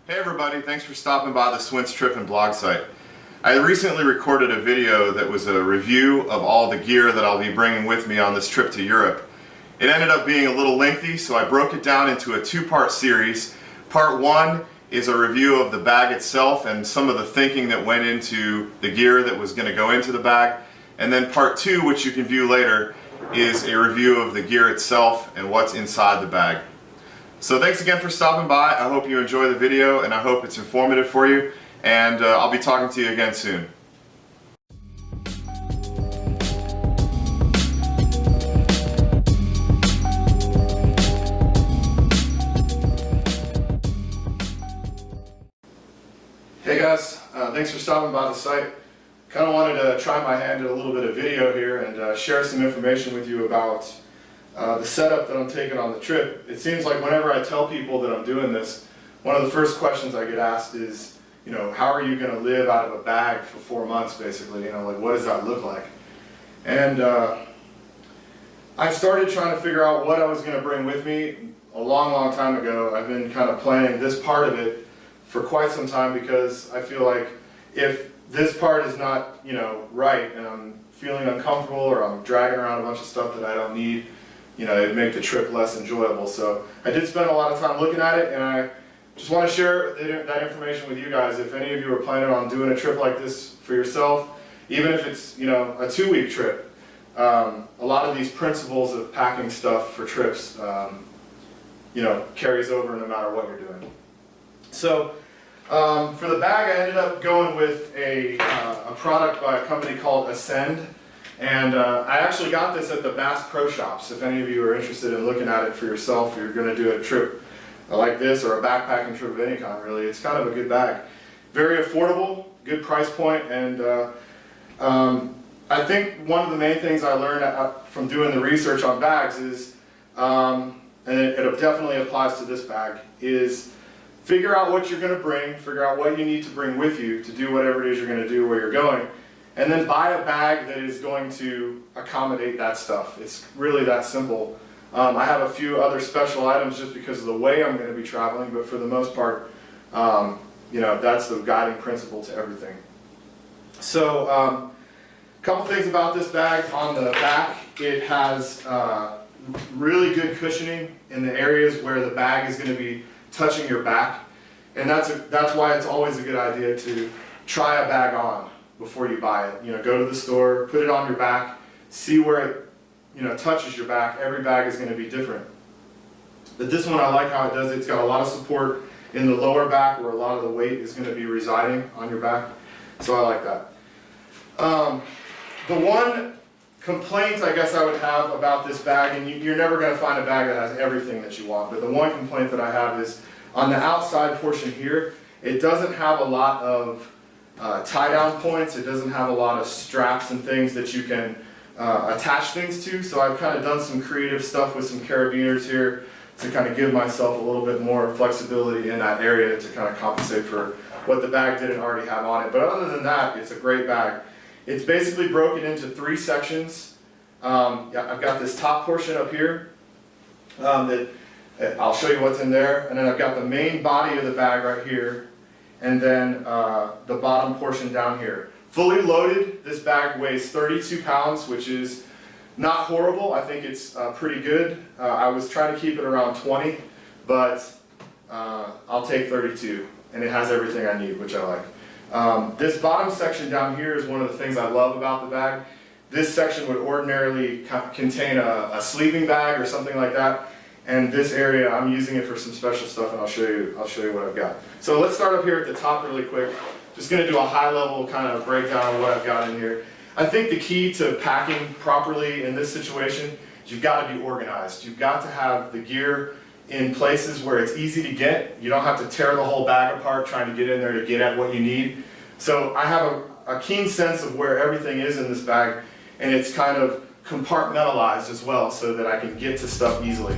Hey everybody, thanks for stopping by the Swints Trip and blog site. I recently recorded a video that was a review of all the gear that I'll be bringing with me on this trip to Europe. It ended up being a little lengthy, so I broke it down into a two-part series. Part one is a review of the bag itself and some of the thinking that went into the gear that was going to go into the bag. And then part two, which you can view later, is a review of the gear itself and what's inside the bag. So thanks again for stopping by. I hope you enjoy the video and I hope it's informative for you, and I'll be talking to you again soon. Hey guys, thanks for stopping by the site. Kind of wanted to try my hand at a little bit of video here and share some information with you about the setup that I'm taking on the trip. It seems like whenever I tell people that I'm doing this, one of the first questions I get asked is, how are you going to live out of a bag for 4 months basically? Like what does that look like? And I started trying to figure out what I was going to bring with me a long time ago. I've been kind of planning this part of it for quite some time because I feel like if this part is not, right, and I'm feeling uncomfortable or I'm dragging around a bunch of stuff that I don't need, it'd make the trip less enjoyable. So I did spend a lot of time looking at it, and I just want to share that information with you guys. If any of you are planning on doing a trip like this for yourself, even if it's, a 2-week trip, a lot of these principles of packing stuff for trips, carries over no matter what you're doing. So for the bag, I ended up going with a product by a company called Ascend. And I actually got this at the Bass Pro Shops. If any of you are interested in looking at it for yourself, you're going to do a trip like this or a backpacking trip of any kind, really. It's kind of a good bag. Very affordable, good price point, and I think one of the main things I learned from doing the research on bags is, and it definitely applies to this bag, is figure out what you're going to bring, figure out what you need to bring with you to do whatever it is you're going to do where you're going. And then buy a bag that is going to accommodate that stuff. It's really that simple. I have a few other special items just because of the way I'm going to be traveling, but for the most part, that's the guiding principle to everything. So, a couple things about this bag. On the back, it has really good cushioning in the areas where the bag is going to be touching your back, and that's why it's always a good idea to try a bag on before you buy it. Go to the store, put it on your back, see where it touches your back. Every bag is going to be different. But this one, I like how it does it. It's got a lot of support in the lower back where a lot of the weight is going to be residing on your back. So I like that. The one complaint I guess I would have about this bag, and you're never going to find a bag that has everything that you want, but the one complaint that I have is on the outside portion here, it doesn't have a lot of tie-down points. It doesn't have a lot of straps and things that you can attach things to. So I've kind of done some creative stuff with some carabiners here to kind of give myself a little bit more flexibility in that area to kind of compensate for what the bag didn't already have on it. But other than that, it's a great bag. It's basically broken into 3 sections. I've got this top portion up here that I'll show you what's in there, and then I've got the main body of the bag right here, and then the bottom portion down here. Fully loaded, this bag weighs 32 pounds, which is not horrible. I think it's pretty good. I was trying to keep it around 20, but I'll take 32, and it has everything I need, which I like. This bottom section down here is one of the things I love about the bag. This section would ordinarily contain a sleeping bag or something like that. And this area, I'm using it for some special stuff, and I'll show you what I've got. So let's start up here at the top really quick. Just going to do a high-level kind of breakdown of what I've got in here. I think the key to packing properly in this situation is you've got to be organized. You've got to have the gear in places where it's easy to get. You don't have to tear the whole bag apart trying to get in there to get at what you need. So I have a keen sense of where everything is in this bag, and it's kind of compartmentalized as well so that I can get to stuff easily.